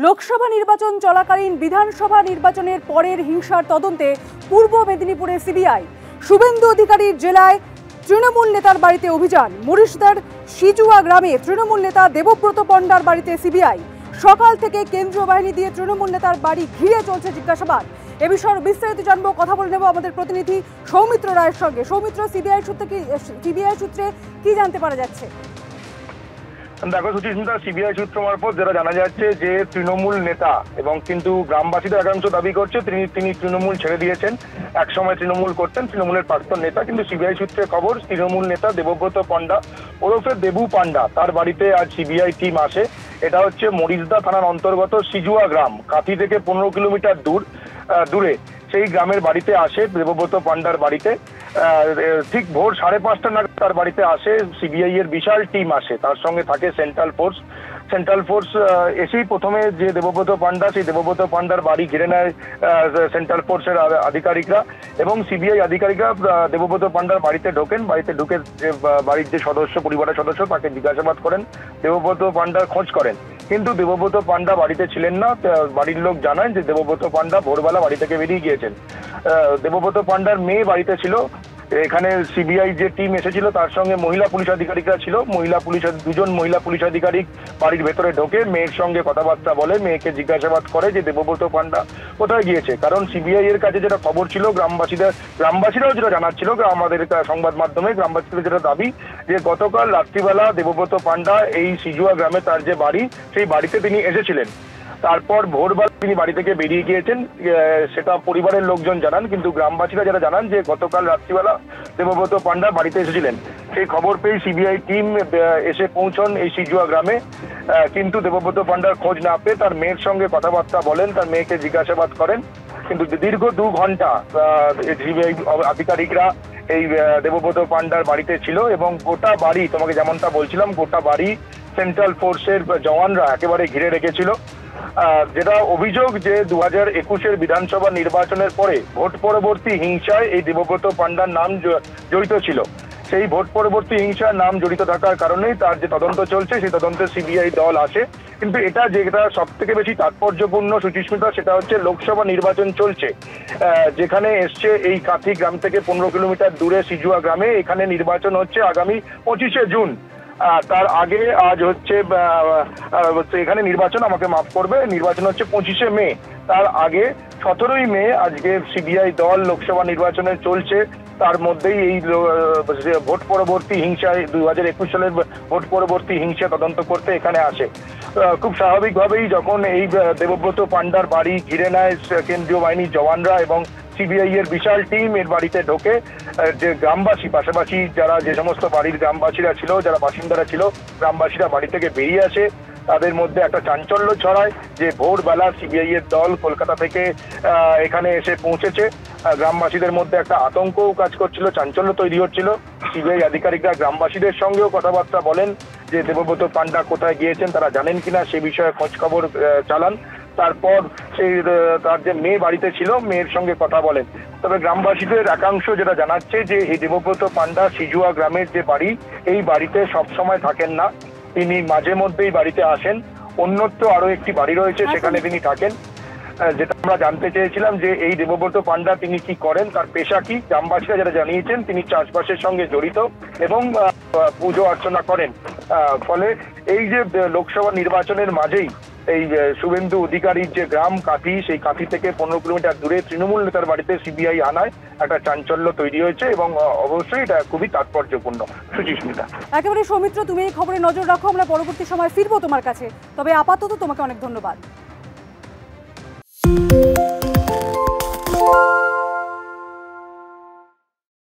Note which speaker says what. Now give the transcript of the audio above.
Speaker 1: লোকসভা নির্বাচন চলাকালীন বিধানসভা নির্বাচনের পরের হিংসার তদন্তে পূর্ব মেদিনীপুরে সিবিআই। শুভেন্দু অধিকারীর জেলায় তৃণমূল নেতার বাড়িতে অভিযান। মুরিশদার সিজুয়া গ্রামে তৃণমূল নেতা দেবব্রত পণ্ডার বাড়িতে সিবিআই। সকাল থেকে কেন্দ্রীয় বাহিনী দিয়ে তৃণমূল নেতার বাড়ি ঘিরে চলছে জিজ্ঞাসাবাদ। এ বিষয়ে বিস্তারিত জানবো, কথা বলে নেব আমাদের প্রতিনিধি সৌমিত্র রায়ের সঙ্গে। সৌমিত্র, সিবিআই সূত্রে কি জানতে পারা যাচ্ছে?
Speaker 2: দেখো সুচিস্মিতা, সিবিআই সূত্র মারফত যেটা জানা যাচ্ছে যে তৃণমূল নেতা এবং কিন্তু গ্রামবাসীদের একাংশ দাবি করছে তিনি তৃণমূল ছেড়ে দিয়েছেন। একসময় তৃণমূল করতেন, তৃণমূলের প্রাক্তন নেতা। কিন্তু সিবিআই সূত্রে খবর, তৃণমূল নেতা দেবব্রত পণ্ডা ওরফে দেবু পান্ডা, তার বাড়িতে আজ সিবিআই টিম আসে। এটা হচ্ছে মরিশদা থানার অন্তর্গত সিজুয়া গ্রাম, কাঁথি থেকে 15 কিলোমিটার দূরে সেই গ্রামের বাড়িতে আসে দেবব্রত পান্ডার বাড়িতে। ঠিক ভোর 5:30 নাগাদ তার বাড়িতে আসে সিবিআই এর বিশাল টিম আসে, তার সঙ্গে থাকে সেন্ট্রাল ফোর্স। এসেই প্রথমে যে দেবব্রত পান্ডা, সেই দেবব্রত পান্ডার বাড়ি ঘিরে নেয় সেন্ট্রাল ফোর্সের আধিকারিকরা এবং সিবিআই আধিকারিকরা দেবব্রত পান্ডার বাড়িতে ঢোকেন। বাড়িতে ঢুকে যে বাড়ির যে পরিবারের সদস্য তাকে জিজ্ঞাসাবাদ করেন, দেবব্রত পান্ডার খোঁজ করেন। কিন্তু দেবব্রত পান্ডা বাড়িতে ছিলেন না। বাড়ির লোক জানান যে দেবব্রত পান্ডা ভোরবেলা বাড়ি থেকে বেরিয়ে গিয়েছেন। দেবব্রত পান্ডার মেয়ে বাড়িতে ছিল। এখানে সিবিআই যে টিম এসেছিল তার সঙ্গে মহিলা পুলিশ আধিকারিকরা ছিল। দুজন মহিলা পুলিশ আধিকারিক বাড়ির ভেতরে ঢোকে, মেয়ের সঙ্গে কথাবার্তা বলে, মেয়েকে জিজ্ঞাসাবাদ করে যে দেবব্রত পান্ডা কোথায় গিয়েছে। কারণ সিবিআই এর কাছে যেটা খবর ছিল, গ্রামবাসীরাও যেটা জানাচ্ছিল আমাদের সংবাদ মাধ্যমে, গ্রামবাসীদের যেটা দাবি যে গতকাল রাত্রিবেলা দেবব্রত পান্ডা এই সিজুয়া গ্রামে তার যে বাড়ি, সেই বাড়িতে তিনি এসেছিলেন। তারপর ভোরবেলা তিনি বাড়ি থেকে বেরিয়ে গিয়েছেন, সেটা পরিবারের লোকজন জানান। কিন্তু গ্রামবাসীরা যারা জানান যে গতকাল রাত্রিবেলা দেবব্রত পান্ডা বাড়িতে এসেছিলেন। সেই খবর পেয়ে সিবিআই টিম এসে পৌঁছন এই সিজুয়া গ্রামে। কিন্তু দেবব্রত পান্ডার খোঁজ না পেয়ে তার মেয়ের সঙ্গে কথাবার্তা বলেন, তার মেয়েকে জিজ্ঞাসাবাদ করেন। কিন্তু দীর্ঘ 2 ঘন্টা সিবিআই আধিকারিকরা এই দেবব্রত পান্ডার বাড়িতে ছিল এবং গোটা বাড়ি, তোমাকে যেমনটা বলছিলাম, গোটা বাড়ি সেন্ট্রাল ফোর্সের জওয়ানরা একেবারে ঘিরে রেখেছিল। যেটা অভিযোগ যে 2021-এর বিধানসভা নির্বাচনের পরে ভোট পরবর্তী হিংসায় এই দেবব্রত পান্ডার নাম জড়িত ছিল। সেই ভোট পরবর্তী হিংসার নাম জড়িত থাকার কারণেই তার যে তদন্ত চলছে, সেই তদন্তে সিবিআই দল আসে। কিন্তু যেটা সব থেকে বেশি তাৎপর্যপূর্ণ সুচিস্মিতা, সেটা হচ্ছে লোকসভা নির্বাচন চলছে, যেখানে এসছে এই কাঁথি গ্রাম থেকে 15 কিলোমিটার দূরে সিজুয়া গ্রামে। এখানে নির্বাচন হচ্ছে আগামী 25শে জুন। তার আগে আজ হচ্ছে এখানে নির্বাচন, আমাকে মাফ করবে, নির্বাচন হচ্ছে 25শে মে। তার আগে 17ই মে আজকে সিবিআই দল লোকসভা নির্বাচনে চলছে। তার মধ্যেই এই ভোট পরবর্তী হিংসায় 2021 সালের ভোট পরবর্তী হিংসা তদন্ত করতে এখানে আসে। খুব স্বাভাবিকভাবেই যখন এই দেবব্রত পান্ডার বাড়ি ঘিরে নেয় কেন্দ্রীয় বাহিনীর জওয়ানরা এবং সিবিআই এর বিশাল টিম এর বাড়িতে ঢোকে, যে গ্রামবাসী, পাশাপাশি যারা যে সমস্ত বাড়ির গ্রামবাসীরা ছিল, যারা বাসিন্দারা ছিল, গ্রামবাসীরা বাড়ি থেকে বেরিয়ে আসে। তাদের মধ্যে একটা চাঞ্চল্য ছড়ায় যে ভোরবেলা সিবিআই এর দল কলকাতা থেকে এখানে এসে পৌঁছেছে। গ্রামবাসীদের মধ্যে একটা আতঙ্কও কাজ করছিল, চাঞ্চল্য তৈরি হচ্ছিল। সিবিআই আধিকারিকরা গ্রামবাসীদের সঙ্গেও কথাবার্তা বলেন যে দেবব্রত পান্ডা কোথায় গিয়েছেন, তারা জানেন কিনা সে বিষয়ে খোঁজ খবর চালান। তারপর সেই তার যে মেয়ে বাড়িতে ছিল, মেয়ের সঙ্গে কথা বলেন। তবে গ্রামবাসীদের একাংশ যেটা জানাচ্ছে যে এই দেবব্রত পান্ডা সিজুয়া গ্রামের যে বাড়ি, এই বাড়িতে সবসময় থাকেন না, তিনি মাঝে মধ্যেই বাড়িতে আসেন। অন্যত্র আরো একটি বাড়ি রয়েছে, সেখানে তিনি থাকেন। যেটা আমরা জানতে চেয়েছিলাম যে এই দেবব্রত পান্ডা তিনি কি করেন, তার পেশা কি। গ্রামবাসীরা যারা জানিয়েছেন তিনি চাষবাসের সঙ্গে জড়িত এবং পুজো অর্চনা করেন। ফলে এই যে লোকসভা নির্বাচনের মাঝেই এই শুভেন্দু অধিকারীর যে গ্রাম কাঁথি, সেই কাঁথি থেকে 15 কিলোমিটার দূরে তৃণমূল নেতার বাড়িতে সিবিআই আনায় একটা চাঞ্চল্য তৈরি হয়েছে এবং অবশ্যই এটা খুবই তাৎপর্যপূর্ণ। সুচিস্মিতা,
Speaker 1: একেবারে সৌমিত্র, তুমি এই খবরে নজর রাখো, আমরা পরবর্তী সময় ফিরবো তোমার কাছে। তবে আপাতত তোমাকে অনেক ধন্যবাদ।